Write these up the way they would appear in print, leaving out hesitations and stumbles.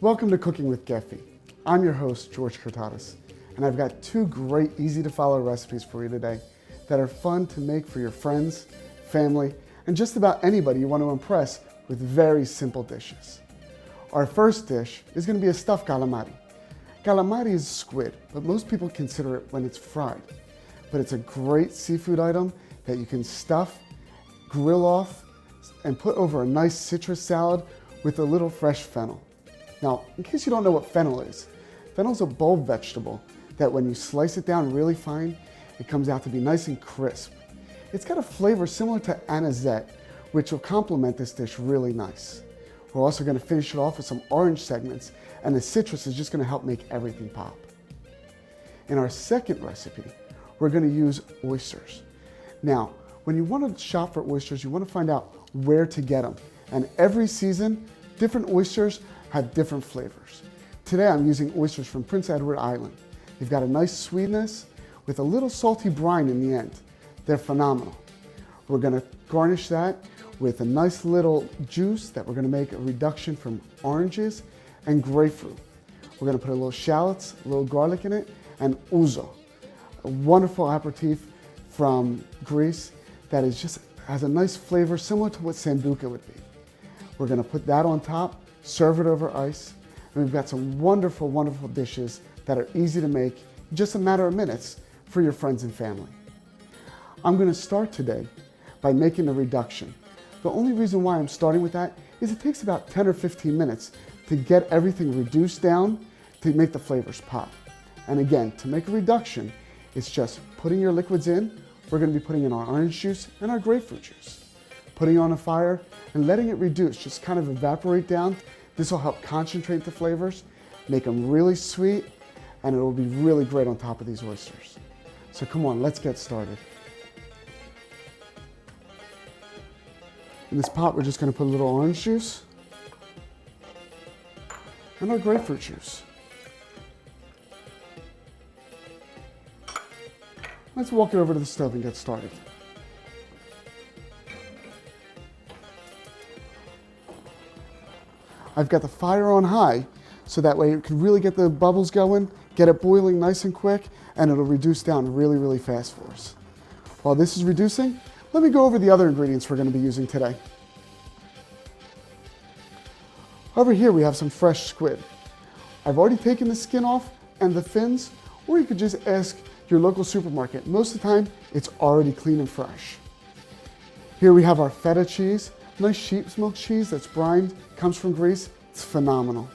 Welcome to Cooking with Kefi. I'm your host, George Kyrtatas, and I've got two great, easy-to-follow recipes for you today that are fun to make for your friends, family, and just about anybody you want to impress with very simple dishes. Our first dish is going to be a stuffed calamari. Calamari is squid, but most people consider it when it's fried. But it's a great seafood item that you can stuff, grill off, and put over a nice citrus salad with a little fresh fennel. Now, in case you don't know what fennel is a bulb vegetable that when you slice it down really fine, it comes out to be nice and crisp. It's got a flavor similar to anisette, which will complement this dish really nice. We're also going to finish it off with some orange segments, and the citrus is just going to help make everything pop. In our second recipe, we're going to use oysters. Now, when you want to shop for oysters, you want to find out where to get them. And every season, different oysters have different flavors. Today, I'm using oysters from Prince Edward Island. They've got a nice sweetness with a little salty brine in the end. They're phenomenal. We're going to garnish that with a nice little juice that we're going to make a reduction from oranges and grapefruit. We're going to put a little shallots, a little garlic in it, and ouzo, a wonderful aperitif from Greece that is just has a nice flavor similar to what sambuca would be. We're going to put that on top, serve it over ice, and we've got some wonderful, wonderful dishes that are easy to make in just a matter of minutes for your friends and family. I'm going to start today by making a reduction. The only reason why I'm starting with that is it takes about 10 or 15 minutes to get everything reduced down to make the flavors pop. And again, to make a reduction, it's just putting your liquids in. We're going to be putting in our orange juice and our grapefruit juice. Putting it on a fire and letting it reduce, just kind of evaporate down. This will help concentrate the flavors, make them really sweet, and it will be really great on top of these oysters. So come on, let's get started. In this pot, we're just going to put a little orange juice and our grapefruit juice. Let's walk it over to the stove and get started. I've got the fire on high, so that way it can really get the bubbles going, get it boiling nice and quick, and it'll reduce down really, really fast for us. While this is reducing, let me go over the other ingredients we're going to be using today. Over here we have some fresh squid. I've already taken the skin off and the fins, or you could just ask your local supermarket. Most of the time, it's already clean and fresh. Here we have our feta cheese, nice sheep's milk cheese that's brined, comes from Greece. It's phenomenal.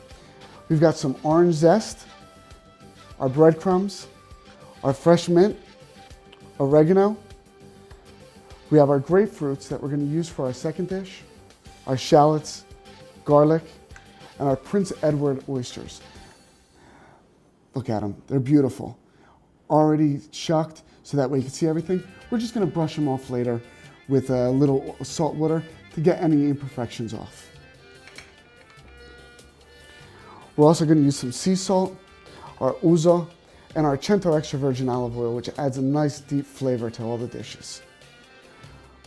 We've got some orange zest, our breadcrumbs, our fresh mint, oregano. We have our grapefruits that we're going to use for our second dish, our shallots, garlic, and our Prince Edward oysters. Look at them, they're beautiful. Already shucked, so that way you can see everything. We're just going to brush them off later with a little salt water to get any imperfections off. We're also going to use some sea salt, our ouzo, and our cento extra virgin olive oil, which adds a nice deep flavor to all the dishes.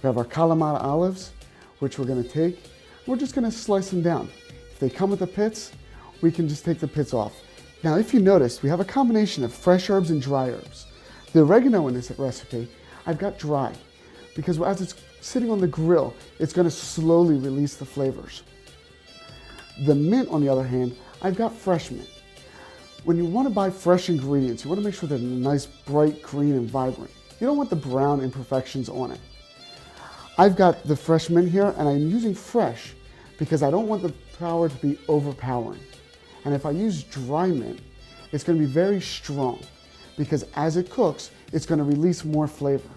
We have our Kalamata olives, which we're going to take. We're just going to slice them down. If they come with the pits, we can just take the pits off. Now, if you notice, we have a combination of fresh herbs and dry herbs. The oregano in this recipe, I've got dry, because as it's sitting on the grill, it's going to slowly release the flavors. The mint, on the other hand, I've got fresh mint. When you want to buy fresh ingredients, you want to make sure they're nice, bright, green, and vibrant. You don't want the brown imperfections on it. I've got the fresh mint here, and I'm using fresh because I don't want the power to be overpowering. And if I use dry mint, it's going to be very strong because as it cooks, it's going to release more flavor.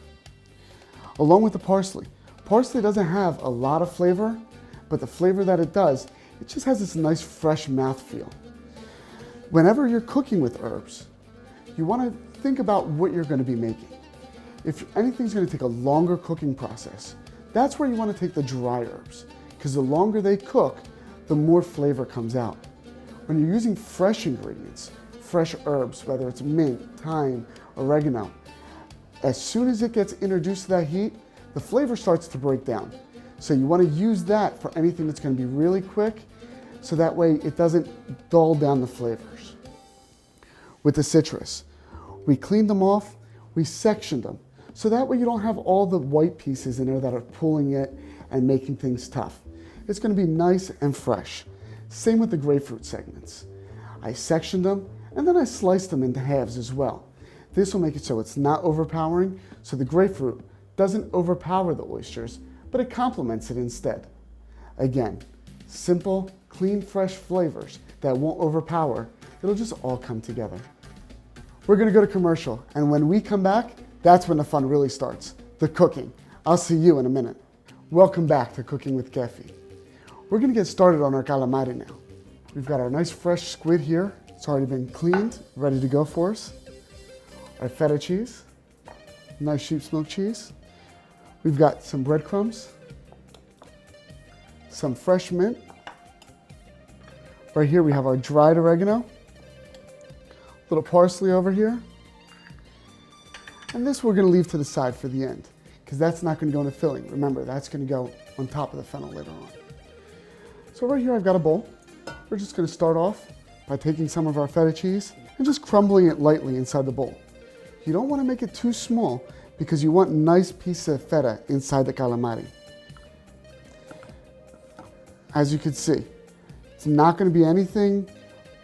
Along with the parsley. Parsley doesn't have a lot of flavor, but the flavor that it does, it just has this nice fresh mouthfeel. Whenever you're cooking with herbs, you want to think about what you're going to be making. If anything's going to take a longer cooking process, that's where you want to take the dry herbs, because the longer they cook, the more flavor comes out. When you're using fresh ingredients, fresh herbs, whether it's mint, thyme, oregano, as soon as it gets introduced to that heat, the flavor starts to break down. So you want to use that for anything that's going to be really quick so that way it doesn't dull down the flavors. With the citrus, we cleaned them off, we sectioned them, so that way you don't have all the white pieces in there that are pulling it and making things tough. It's going to be nice and fresh. Same with the grapefruit segments. I sectioned them and then I sliced them into halves as well. This will make it so it's not overpowering, so the grapefruit doesn't overpower the oysters, but it complements it instead. Again, simple, clean, fresh flavors that won't overpower. It'll just all come together. We're gonna go to commercial, and when we come back, that's when the fun really starts, the cooking. I'll see you in a minute. Welcome back to Cooking with Kefi. We're gonna get started on our calamari now. We've got our nice fresh squid here. It's already been cleaned, ready to go for us. Our feta cheese, nice sheep's milk cheese. We've got some breadcrumbs, some fresh mint. Right here we have our dried oregano, little parsley over here. And this we're gonna leave to the side for the end, because that's not gonna go in the filling. Remember, that's gonna go on top of the fennel later on. So right here I've got a bowl. We're just gonna start off by taking some of our feta cheese and just crumbling it lightly inside the bowl. You don't wanna make it too small because you want nice pieces of feta inside the calamari. As you can see, it's not gonna be anything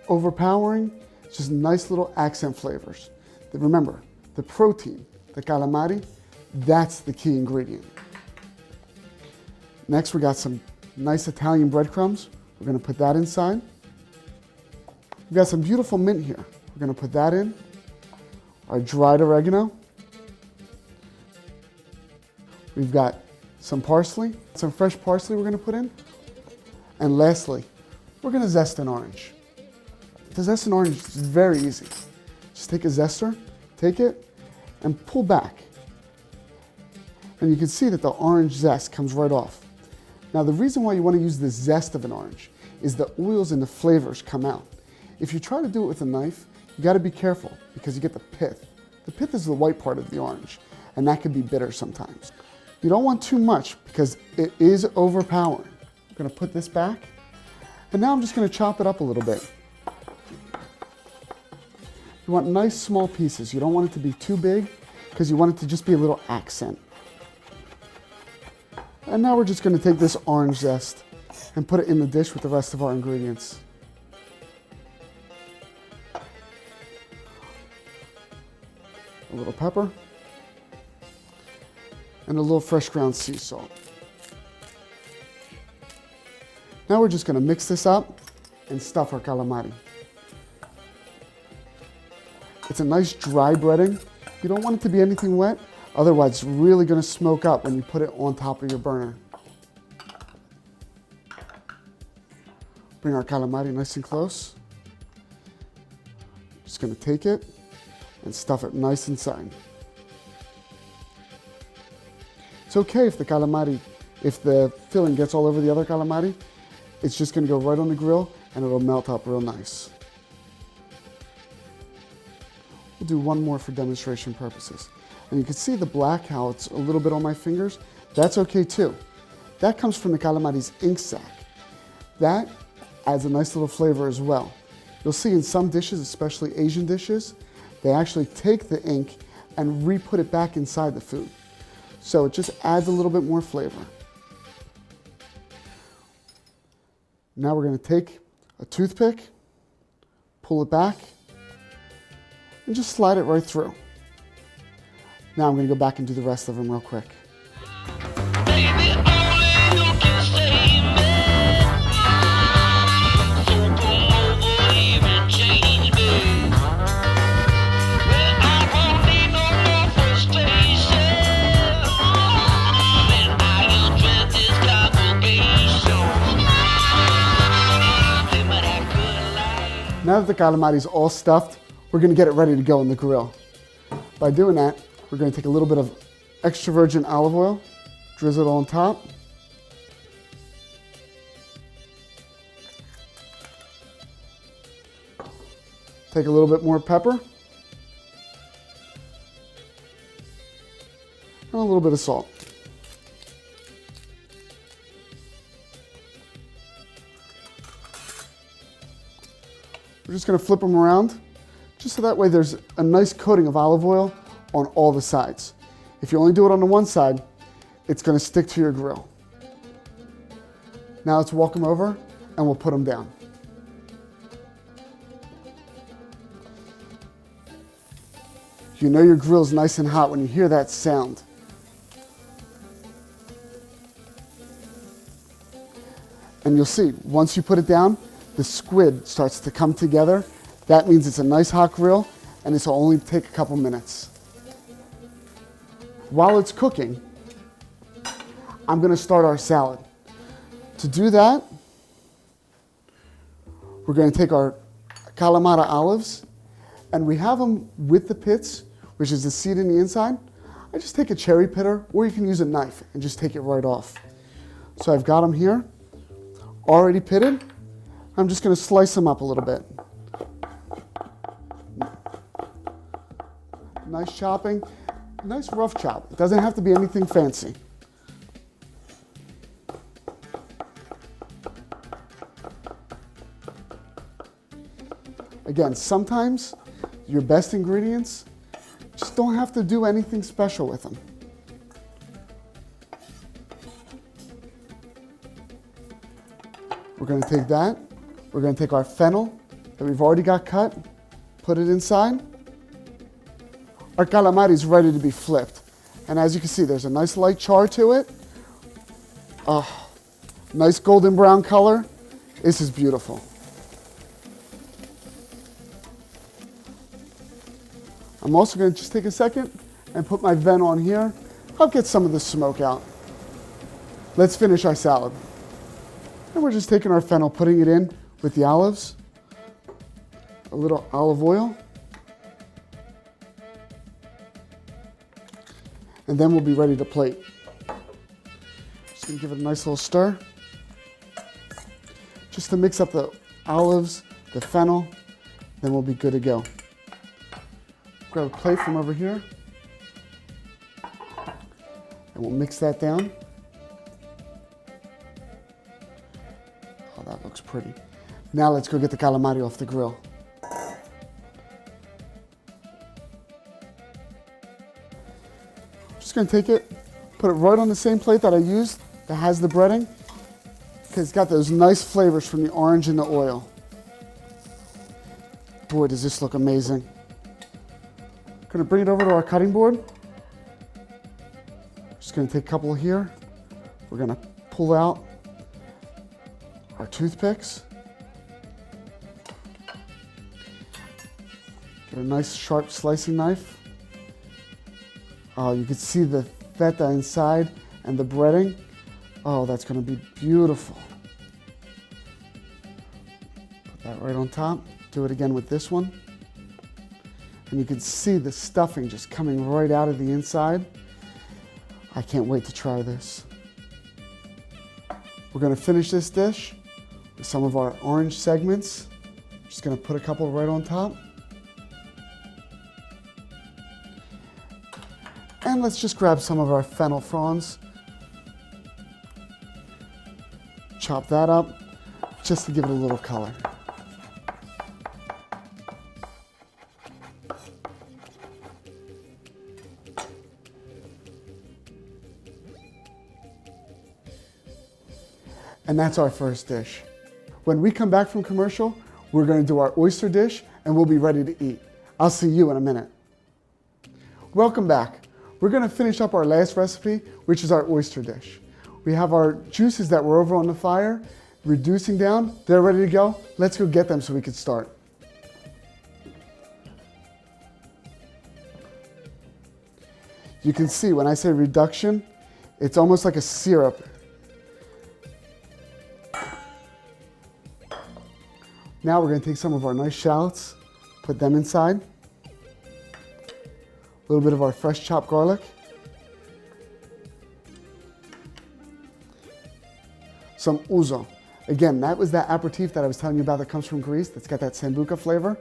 overpowering, it's just nice little accent flavors. Remember, the protein, the calamari, that's the key ingredient. Next, we got some nice Italian breadcrumbs. We're gonna put that inside. We've got some beautiful mint here. We're gonna put that in. Our dried oregano. We've got some parsley, some fresh parsley we're gonna put in. And lastly, we're gonna zest an orange. To zest an orange is very easy. Just take a zester, take it, and pull back. And you can see that the orange zest comes right off. Now the reason why you wanna use the zest of an orange is the oils and the flavors come out. If you try to do it with a knife, you gotta be careful because you get the pith. The pith is the white part of the orange, and that can be bitter sometimes. You don't want too much because it is overpowering. I'm gonna put this back, and now I'm just gonna chop it up a little bit. You want nice small pieces. You don't want it to be too big because you want it to just be a little accent. And now we're just gonna take this orange zest and put it in the dish with the rest of our ingredients. A little pepper, and a little fresh ground sea salt. Now we're just gonna mix this up and stuff our calamari. It's a nice dry breading. You don't want it to be anything wet, otherwise it's really gonna smoke up when you put it on top of your burner. Bring our calamari nice and close. Just gonna take it and stuff it nice inside. It's okay if the filling gets all over the other calamari, it's just gonna go right on the grill and it'll melt up real nice. We'll do one more for demonstration purposes. And you can see the black, how it's a little bit on my fingers. That's okay too. That comes from the calamari's ink sac. That adds a nice little flavor as well. You'll see in some dishes, especially Asian dishes, they actually take the ink and re-put it back inside the food. So it just adds a little bit more flavor. Now we're gonna take a toothpick, pull it back, and just slide it right through. Now I'm gonna go back and do the rest of them real quick. Now that the calamari is all stuffed, we're gonna get it ready to go in the grill. By doing that, we're gonna take a little bit of extra virgin olive oil, drizzle it on top. Take a little bit more pepper. And a little bit of salt. We're just gonna flip them around, just so that way there's a nice coating of olive oil on all the sides. If you only do it on the one side, it's gonna stick to your grill. Now let's walk them over and we'll put them down. You know your grill's nice and hot when you hear that sound. And you'll see, once you put it down, the squid starts to come together. That means it's a nice hot grill, and this will only take a couple minutes. While it's cooking, I'm gonna start our salad. To do that, we're gonna take our Kalamata olives, and we have them with the pits, which is the seed in the inside. I just take a cherry pitter, or you can use a knife and just take it right off. So I've got them here, already pitted. I'm just gonna slice them up a little bit. Nice chopping, nice rough chop. It doesn't have to be anything fancy. Again, sometimes your best ingredients just don't have to do anything special with them. We're gonna take that, we're gonna take our fennel that we've already got cut, put it inside. Our calamari is ready to be flipped. And as you can see, there's a nice light char to it. Oh, nice golden brown color. This is beautiful. I'm also gonna just take a second and put my ven on here. I'll get some of the smoke out. Let's finish our salad. And we're just taking our fennel, putting it in with the olives, a little olive oil, and then we'll be ready to plate. Just gonna give it a nice little stir, just to mix up the olives, the fennel, then we'll be good to go. Grab a plate from over here, and we'll mix that down. Oh, that looks pretty. Now let's go get the calamari off the grill. Just gonna take it, put it right on the same plate that I used that has the breading, because it's got those nice flavors from the orange and the oil. Boy, does this look amazing. Gonna bring it over to our cutting board. Just gonna take a couple here. We're gonna pull out our toothpicks. Get a nice sharp slicing knife. Oh, you can see the feta inside and the breading. Oh, that's gonna be beautiful. Put that right on top. Do it again with this one. And you can see the stuffing just coming right out of the inside. I can't wait to try this. We're gonna finish this dish with some of our orange segments. Just gonna put a couple right on top. And let's just grab some of our fennel fronds. Chop that up just to give it a little color. And that's our first dish. When we come back from commercial, we're gonna do our oyster dish and we'll be ready to eat. I'll see you in a minute. Welcome back. We're gonna finish up our last recipe, which is our oyster dish. We have our juices that were over on the fire, reducing down. They're ready to go. Let's go get them so we can start. You can see when I say reduction, it's almost like a syrup. Now we're going to take some of our nice shallots, put them inside. A little bit of our fresh chopped garlic. Some ouzo. Again, that was that aperitif that I was telling you about that comes from Greece, that's got that sambuca flavor.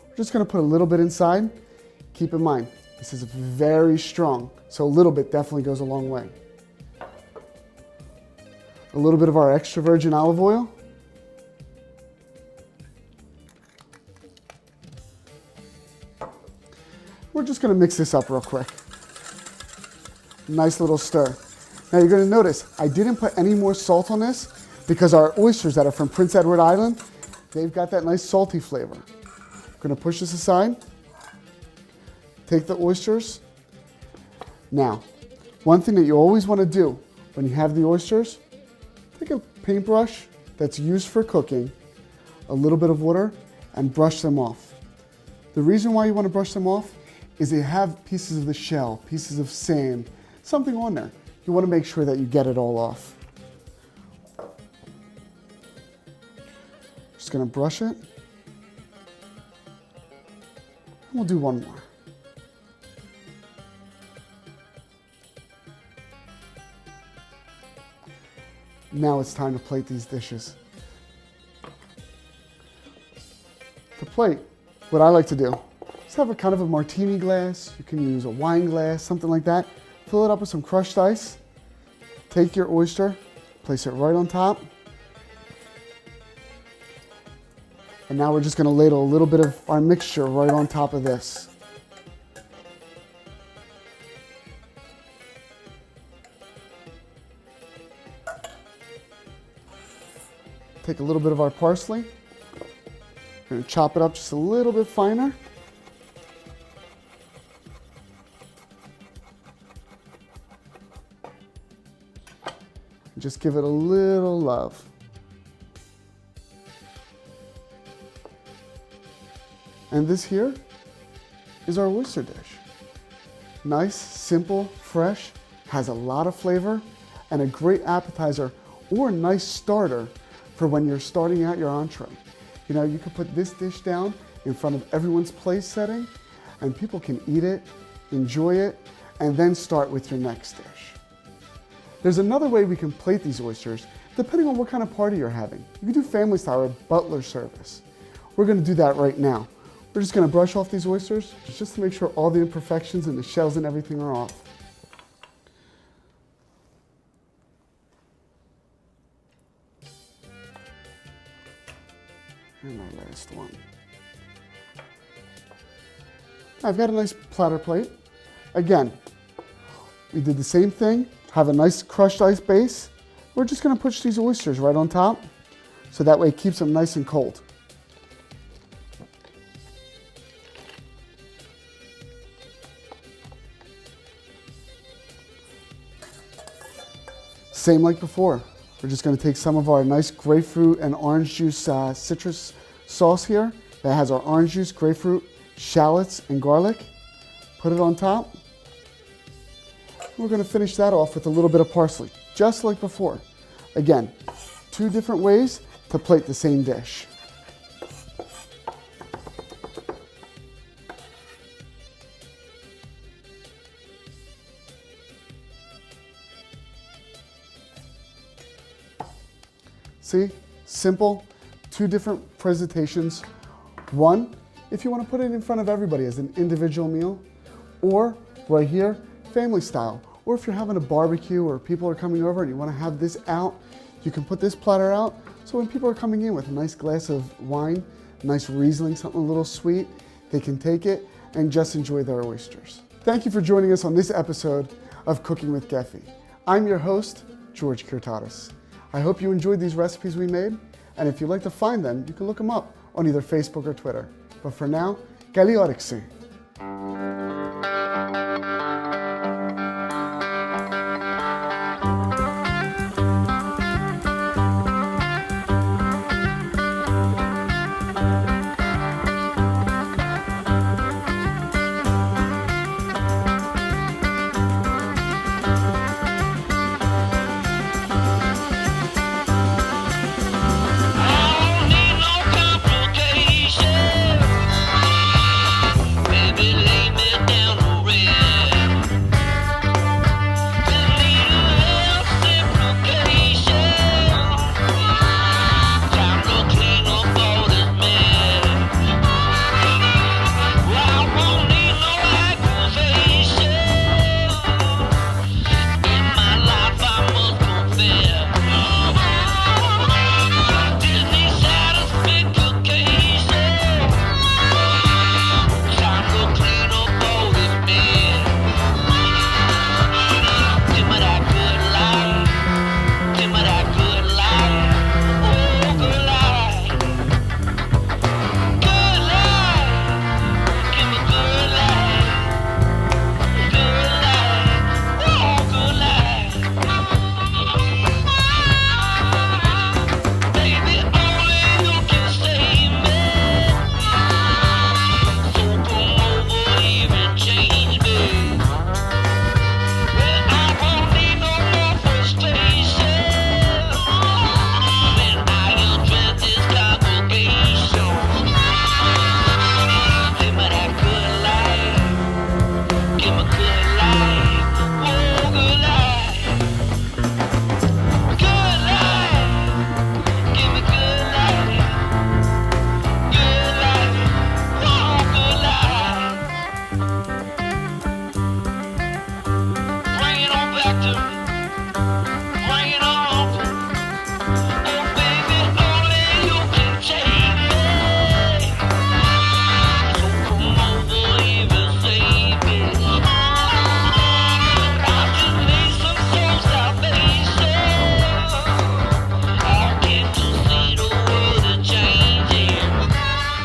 We're just going to put a little bit inside. Keep in mind, this is very strong, so a little bit definitely goes a long way. A little bit of our extra virgin olive oil. We're just gonna mix this up real quick. Nice little stir. Now you're gonna notice I didn't put any more salt on this because our oysters that are from Prince Edward Island, they've got that nice salty flavor. I'm gonna push this aside. Take the oysters. Now, one thing that you always wanna do when you have the oysters, take a paintbrush that's used for cooking, a little bit of water, and brush them off. The reason why you wanna brush them off is they have pieces of the shell, pieces of sand, something on there. You wanna make sure that you get it all off. Just gonna brush it. And we'll do one more. Now it's time to plate these dishes. To plate, what I like to do is have a kind of a martini glass. You can use a wine glass, something like that. Fill it up with some crushed ice. Take your oyster, place it right on top. And now we're just gonna ladle a little bit of our mixture right on top of this. Take a little bit of our parsley. We're gonna chop it up just a little bit finer. Just give it a little love. And this here is our oyster dish. Nice, simple, fresh, has a lot of flavor, and a great appetizer or a nice starter for when you're starting out your entree. You know, you could put this dish down in front of everyone's place setting, and people can eat it, enjoy it, and then start with your next dish. There's another way we can plate these oysters, depending on what kind of party you're having. You can do family style or butler service. We're gonna do that right now. We're just gonna brush off these oysters just to make sure all the imperfections and the shells and everything are off. And our last one. I've got a nice platter plate. Again, we did the same thing. Have a nice crushed ice base. We're just gonna push these oysters right on top so that way it keeps them nice and cold. Same like before. We're just gonna take some of our nice grapefruit and orange juice citrus sauce here that has our orange juice, grapefruit, shallots, and garlic. Put it on top. We're gonna finish that off with a little bit of parsley, just like before. Again, two different ways to plate the same dish. See, simple, two different presentations. One, if you want to put it in front of everybody as an individual meal, or right here, family style. Or if you're having a barbecue or people are coming over and you want to have this out, you can put this platter out. So when people are coming in with a nice glass of wine, a nice Riesling, something a little sweet, they can take it and just enjoy their oysters. Thank you for joining us on this episode of Cooking with Kefi. I'm your host, George Kyrtatas. I hope you enjoyed these recipes we made, and if you'd like to find them, you can look them up on either Facebook or Twitter. But for now, Kali Oriksi.